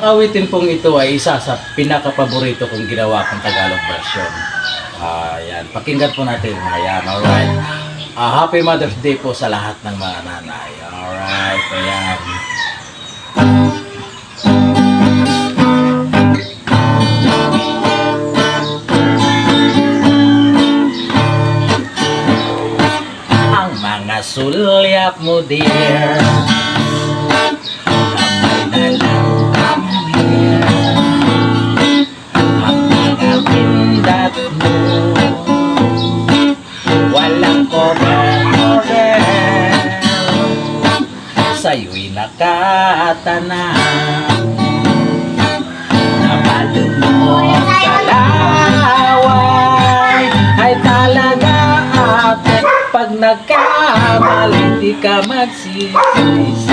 awitin pong ito ay isa sa pinaka-paborito kong ginawa kong Tagalog version. Ayan, pakinggan po natin. Ayan, alright. Happy Mother's Day po sa lahat ng mga nanay. Alright, ayan. Ang mga sulyap mo, dear, kamay na lang kamay. Ang mga pindat mo, walang cover-cover, sa'yo'y nakatanaw. Nabalumot sa laway ay talaga ate. Pag nagkamali, di ka magsisisi.